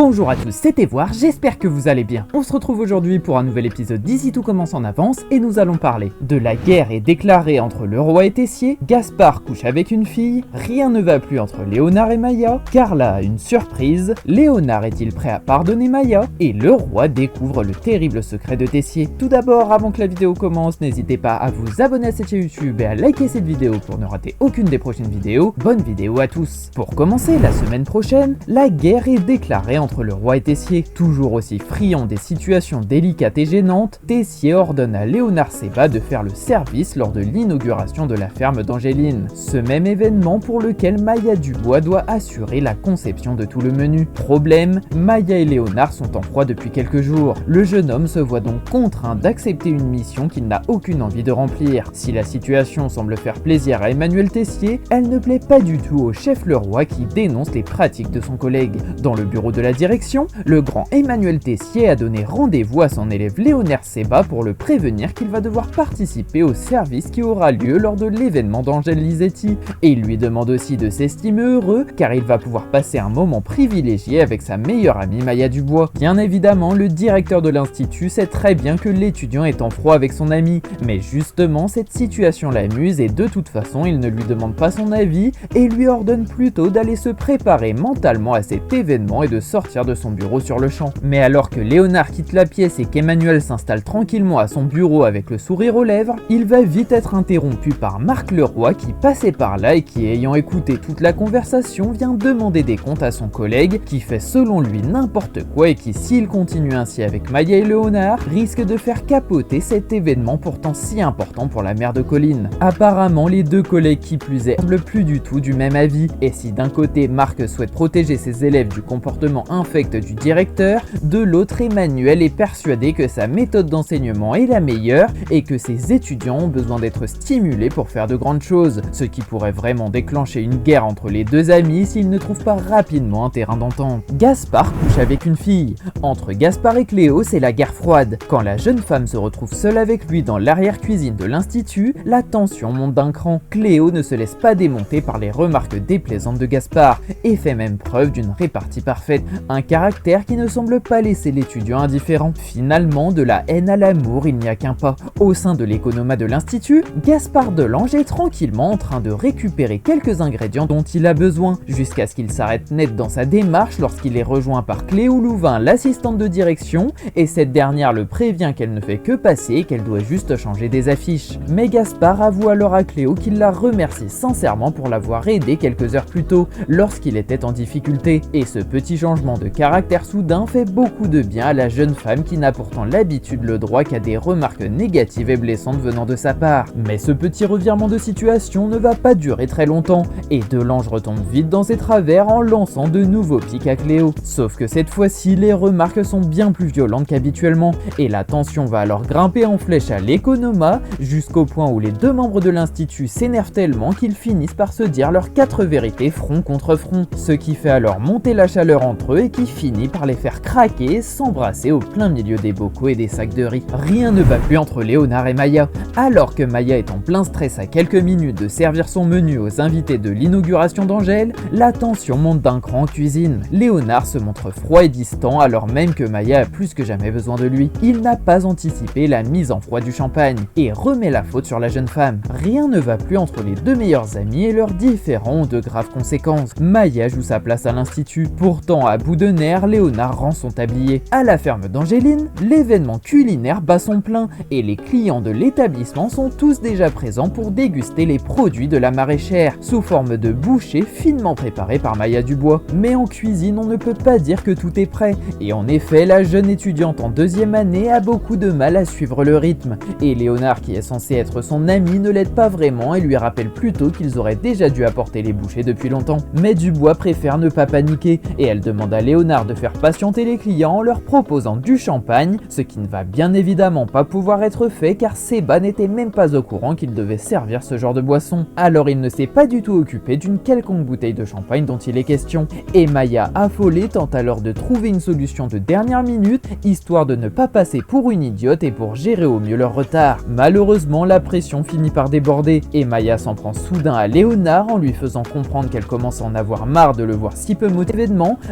Bonjour à tous, c'était Voir, j'espère que vous allez bien. On se retrouve aujourd'hui pour un nouvel épisode d'Ici Tout Commence en Avance et nous allons parler de la guerre est déclarée entre le roi et Tessier, Gaspard couche avec une fille, rien ne va plus entre Léonard et Maya, Carla a une surprise, Léonard est-il prêt à pardonner Maya et le roi découvre le terrible secret de Tessier. Tout d'abord, avant que la vidéo commence, n'hésitez pas à vous abonner à cette chaîne YouTube et à liker cette vidéo pour ne rater aucune des prochaines vidéos. Bonne vidéo à tous. Pour commencer, la semaine prochaine, la guerre est déclarée entre le roi et Tessier. Toujours aussi friand des situations délicates et gênantes, Tessier ordonne à Léonard Sébat de faire le service lors de l'inauguration de la ferme d'Angéline. Ce même événement pour lequel Maya Dubois doit assurer la conception de tout le menu. Problème, Maya et Léonard sont en froid depuis quelques jours. Le jeune homme se voit donc contraint d'accepter une mission qu'il n'a aucune envie de remplir. Si la situation semble faire plaisir à Emmanuel Tessier, elle ne plaît pas du tout au chef le roi qui dénonce les pratiques de son collègue. Dans le bureau de la direction, le grand Emmanuel Tessier a donné rendez-vous à son élève Léonard Sébat pour le prévenir qu'il va devoir participer au service qui aura lieu lors de l'événement d'Angèle Lisetti. Et il lui demande aussi de s'estimer heureux car il va pouvoir passer un moment privilégié avec sa meilleure amie Maya Dubois. Bien évidemment, le directeur de l'institut sait très bien que l'étudiant est en froid avec son ami, mais justement cette situation l'amuse et de toute façon il ne lui demande pas son avis et lui ordonne plutôt d'aller se préparer mentalement à cet événement et de sortir de son bureau sur le champ. Mais alors que Léonard quitte la pièce et qu'Emmanuel s'installe tranquillement à son bureau avec le sourire aux lèvres, il va vite être interrompu par Marc Leroy qui passait par là et qui, ayant écouté toute la conversation, vient demander des comptes à son collègue qui fait selon lui n'importe quoi et qui, s'il continue ainsi avec Maya et Léonard, risque de faire capoter cet événement pourtant si important pour la mère de Colline. Apparemment, les deux collègues qui plus est semblent plus du tout du même avis, et si d'un côté Marc souhaite protéger ses élèves du comportement infect du directeur, de l'autre Emmanuel est persuadé que sa méthode d'enseignement est la meilleure et que ses étudiants ont besoin d'être stimulés pour faire de grandes choses, ce qui pourrait vraiment déclencher une guerre entre les deux amis s'ils ne trouvent pas rapidement un terrain d'entente. Gaspard couche avec une fille. Entre Gaspard et Cléo, c'est la guerre froide. Quand la jeune femme se retrouve seule avec lui dans l'arrière-cuisine de l'institut, la tension monte d'un cran. Cléo ne se laisse pas démonter par les remarques déplaisantes de Gaspard et fait même preuve d'une répartie parfaite, un caractère qui ne semble pas laisser l'étudiant indifférent. Finalement, de la haine à l'amour, il n'y a qu'un pas. Au sein de l'économat de l'institut, Gaspard Delange est tranquillement en train de récupérer quelques ingrédients dont il a besoin, jusqu'à ce qu'il s'arrête net dans sa démarche lorsqu'il est rejoint par Cléo Louvain, l'assistante de direction, et cette dernière le prévient qu'elle ne fait que passer et qu'elle doit juste changer des affiches. Mais Gaspard avoue alors à Cléo qu'il la remercie sincèrement pour l'avoir aidé quelques heures plus tôt, lorsqu'il était en difficulté, et ce petit changement de caractère soudain fait beaucoup de bien à la jeune femme qui n'a pourtant l'habitude le droit qu'à des remarques négatives et blessantes venant de sa part. Mais ce petit revirement de situation ne va pas durer très longtemps, et Delange retombe vite dans ses travers en lançant de nouveaux pics à Cléo. Sauf que cette fois-ci, les remarques sont bien plus violentes qu'habituellement, et la tension va alors grimper en flèche à l'économat, jusqu'au point où les deux membres de l'institut s'énervent tellement qu'ils finissent par se dire leurs quatre vérités front contre front, ce qui fait alors monter la chaleur entre eux et qui finit par les faire craquer et s'embrasser au plein milieu des bocaux et des sacs de riz. Rien ne va plus entre Léonard et Maya. Alors que Maya est en plein stress à quelques minutes de servir son menu aux invités de l'inauguration d'Angèle, la tension monte d'un cran en cuisine. Léonard se montre froid et distant alors même que Maya a plus que jamais besoin de lui. Il n'a pas anticipé la mise en froid du champagne et remet la faute sur la jeune femme. Rien ne va plus entre les deux meilleurs amis et leurs différends ont de graves conséquences. Maya joue sa place à l'institut. Pourtant, à bout de nerfs, Léonard rend son tablier. À la ferme d'Angéline, l'événement culinaire bat son plein et les clients de l'établissement sont tous déjà présents pour déguster les produits de la maraîchère, sous forme de bouchées finement préparées par Maya Dubois. Mais en cuisine, on ne peut pas dire que tout est prêt. Et en effet, la jeune étudiante en deuxième année a beaucoup de mal à suivre le rythme. Et Léonard, qui est censé être son ami, ne l'aide pas vraiment et lui rappelle plutôt qu'ils auraient déjà dû apporter les bouchées depuis longtemps. Mais Dubois préfère ne pas paniquer et elle demande à Léonard de faire patienter les clients en leur proposant du champagne, ce qui ne va bien évidemment pas pouvoir être fait car Sébat n'était même pas au courant qu'il devait servir ce genre de boisson. Alors il ne s'est pas du tout occupé d'une quelconque bouteille de champagne dont il est question. Et Maya, affolée, tente alors de trouver une solution de dernière minute, histoire de ne pas passer pour une idiote et pour gérer au mieux leur retard. Malheureusement, la pression finit par déborder et Maya s'en prend soudain à Léonard en lui faisant comprendre qu'elle commence à en avoir marre de le voir si peu motivé,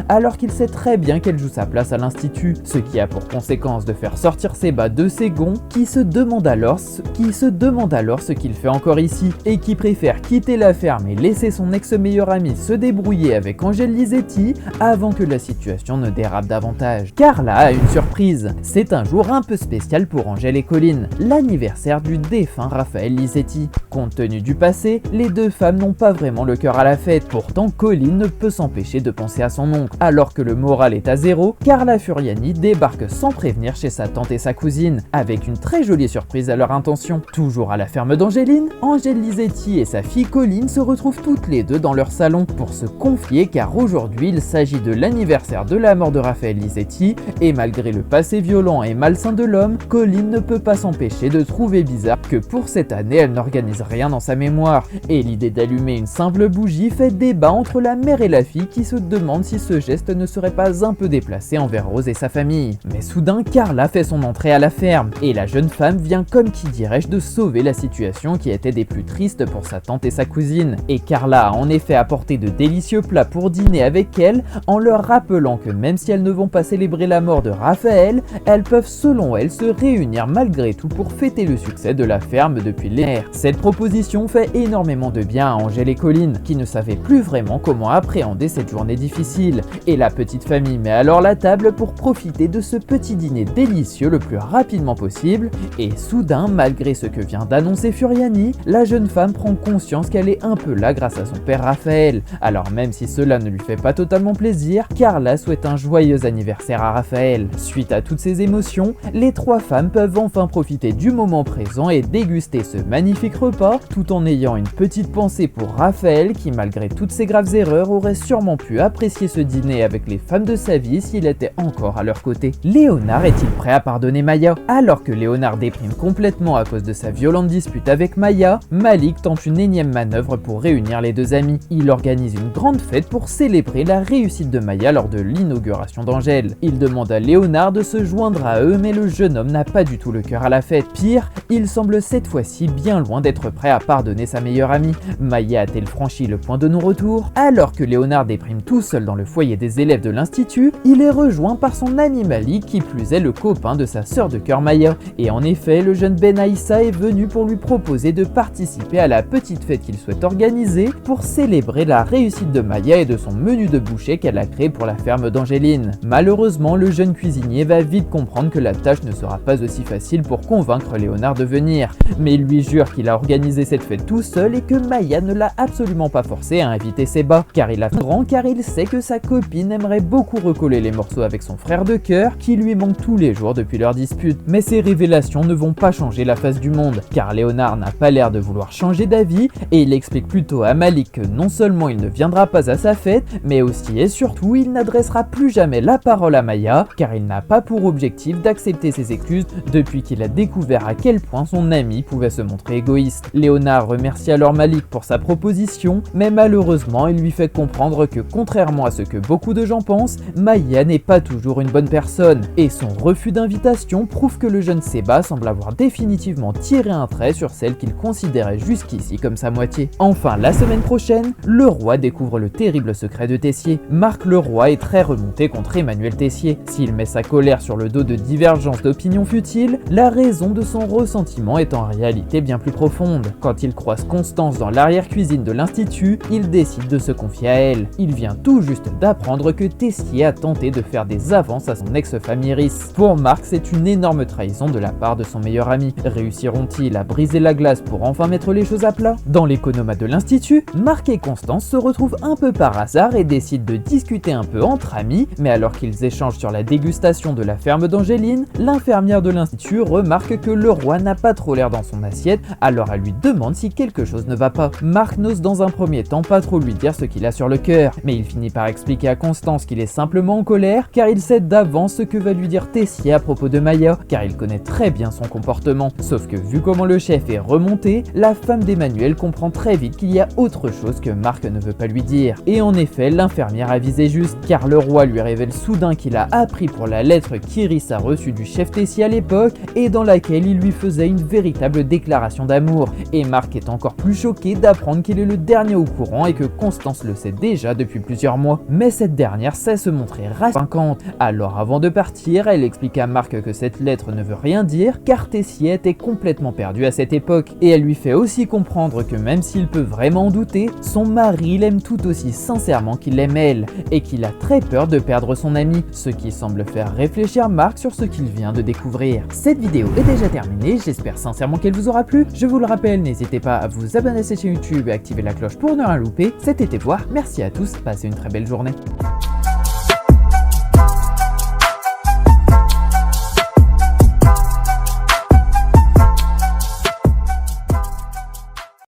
alors qu'il sait très bien qu'elle joue sa place à l'institut, ce qui a pour conséquence de faire sortir Seba de ses gonds, qui se demande alors ce qu'il fait encore ici, et qui préfère quitter la ferme et laisser son ex-meilleur ami se débrouiller avec Angèle Lisetti avant que la situation ne dérape davantage. Carla a une surprise, c'est un jour un peu spécial pour Angèle et Colline, l'anniversaire du défunt Raphaël Lisetti. Compte tenu du passé, les deux femmes n'ont pas vraiment le cœur à la fête, pourtant Colline ne peut s'empêcher de penser à son oncle. Alors que le moral est à zéro, Carla Furiani débarque sans prévenir chez sa tante et sa cousine, avec une très jolie surprise à leur intention. Toujours à la ferme d'Angéline, Angèle Lisetti et sa fille Colline se retrouvent toutes les deux dans leur salon pour se confier, car aujourd'hui il s'agit de l'anniversaire de la mort de Raphaël Lisetti, et malgré le passé violent et malsain de l'homme, Colline ne peut pas s'empêcher de trouver bizarre que pour cette année elle n'organise rien dans sa mémoire, et l'idée d'allumer une simple bougie fait débat entre la mère et la fille qui se demandent si ce geste ne serait pas un peu déplacé envers Rose et sa famille. Mais soudain, Carla fait son entrée à la ferme, et la jeune femme vient comme qui dirais-je de sauver la situation qui était des plus tristes pour sa tante et sa cousine. Et Carla a en effet apporté de délicieux plats pour dîner avec elle, en leur rappelant que même si elles ne vont pas célébrer la mort de Raphaël, elles peuvent selon elle se réunir malgré tout pour fêter le succès de la ferme depuis l'ère. Cette proposition fait énormément de bien à Angèle et Colline, qui ne savaient plus vraiment comment appréhender cette journée difficile, et la petite famille met alors la table pour profiter de ce petit dîner délicieux le plus rapidement possible, et soudain, malgré ce que vient d'annoncer Furiani, la jeune femme prend conscience qu'elle est un peu là grâce à son père Raphaël. Alors même si cela ne lui fait pas totalement plaisir, Carla souhaite un joyeux anniversaire à Raphaël. Suite à toutes ces émotions, les trois femmes peuvent enfin profiter du moment présent et déguster ce magnifique repas, tout en ayant une petite pensée pour Raphaël qui, malgré toutes ses graves erreurs, aurait sûrement pu apprécier ce dîner avec les femmes de sa vie s'il était encore à leur côté. Léonard est-il prêt à pardonner Maya? Alors que Léonard déprime complètement à cause de sa violente dispute avec Maya, Malik tente une énième manœuvre pour réunir les deux amis. Il organise une grande fête pour célébrer la réussite de Maya lors de l'inauguration d'Angèle. Il demande à Léonard de se joindre à eux, mais le jeune homme n'a pas du tout le cœur à la fête. Pire, il semble cette fois-ci bien loin d'être prêt à pardonner sa meilleure amie. Maya a-t-elle franchi le point de non-retour? Alors que Léonard déprime tout seul dans le foyer des élèves de l'institut, il est rejoint par son ami Malik, qui plus est le copain de sa sœur de cœur Maya. Et en effet, le jeune Ben Aïssa est venu pour lui proposer de participer à la petite fête qu'il souhaite organiser pour célébrer la réussite de Maya et de son menu de boucher qu'elle a créé pour la ferme d'Angéline. Malheureusement, le jeune cuisinier va vite comprendre que la tâche ne sera pas aussi facile pour convaincre Léonard de venir, mais il lui jure qu'il a organisé cette fête tout seul et que Maya ne l'a absolument pas forcé à inviter Seba, car il a grand car il sait que sa copine aimerait beaucoup recoller les morceaux avec son frère de cœur qui lui manque tous les jours depuis leur dispute. Mais ces révélations ne vont pas changer la face du monde, car Léonard n'a pas l'air de vouloir changer d'avis et il explique plutôt à Malik que non seulement il ne viendra pas à sa fête, mais aussi et surtout il n'adressera plus jamais la parole à Maya, car il n'a pas pour objectif d'accepter ses excuses depuis qu'il a découvert à quel point son ami pouvait se montrer égoïste. Léonard remercie alors Malik pour sa proposition, mais malheureusement il lui fait comprendre que contrairement à ce que beaucoup de gens pensent, Maya n'est pas toujours une bonne personne, et son refus d'invitation prouve que le jeune Seba semble avoir définitivement tiré un trait sur celle qu'il considérait jusqu'ici comme sa moitié. Enfin, la semaine prochaine, le roi découvre le terrible secret de Tessier. Marc le roi est très remonté contre Emmanuel Tessier. S'il met sa colère sur le dos de divergences d'opinions futiles, la raison de son ressentiment est en réalité bien plus profonde. Quand il croise Constance dans l'arrière-cuisine de l'institut, il décide de se confier à elle. Il vient tout juste d'apprendre que Tessier a tenté de faire des avances à son ex-femme Iris. Pour Marc, c'est une énorme trahison de la part de son meilleur ami. Réussiront-ils à briser la glace pour enfin mettre les choses à plat? Dans l'économat de l'institut, Marc et Constance se retrouvent un peu par hasard et décident de discuter un peu entre amis, mais alors qu'ils échangent sur la dégustation de la ferme d'Angéline, l'infirmière de l'institut remarque que le roi n'a pas trop l'air dans son assiette, alors elle lui demande si quelque chose ne va pas. Marc n'ose dans un premier temps pas trop lui dire ce qu'il a sur le cœur, mais il finit par expliquer à Constance qu'il est simplement en colère car il sait d'avance ce que va lui dire Tessier à propos de Maya, car il connaît très bien son comportement. Sauf que vu comment le chef est remonté, la femme d'Emmanuel comprend très vite qu'il y a autre chose que Marc ne veut pas lui dire. Et en effet, l'infirmière a visé juste, car le roi lui révèle soudain qu'il a appris pour la lettre qu'Iris a reçue du chef Tessier à l'époque et dans laquelle il lui faisait une véritable déclaration d'amour. Et Marc est encore plus choqué d'apprendre qu'il est le dernier au courant et que Constance le sait déjà depuis plusieurs mois. Mais cette dernière sait se montrer convaincante. Alors avant de partir, elle explique à Marc que cette lettre ne veut rien dire car Tessier était complètement perdu à cette époque. Et elle lui fait aussi comprendre que même s'il peut vraiment en douter, son mari l'aime tout aussi sincèrement qu'il l'aime elle et qu'il a très peur de perdre son ami, ce qui semble faire réfléchir Marc sur ce qu'il vient de découvrir. Cette vidéo est déjà terminée, j'espère sincèrement qu'elle vous aura plu. Je vous le rappelle, n'hésitez pas à vous abonner à cette chaîne YouTube et activer la cloche pour ne rien louper. C'était Voir, merci à tous, passez une très belle journée.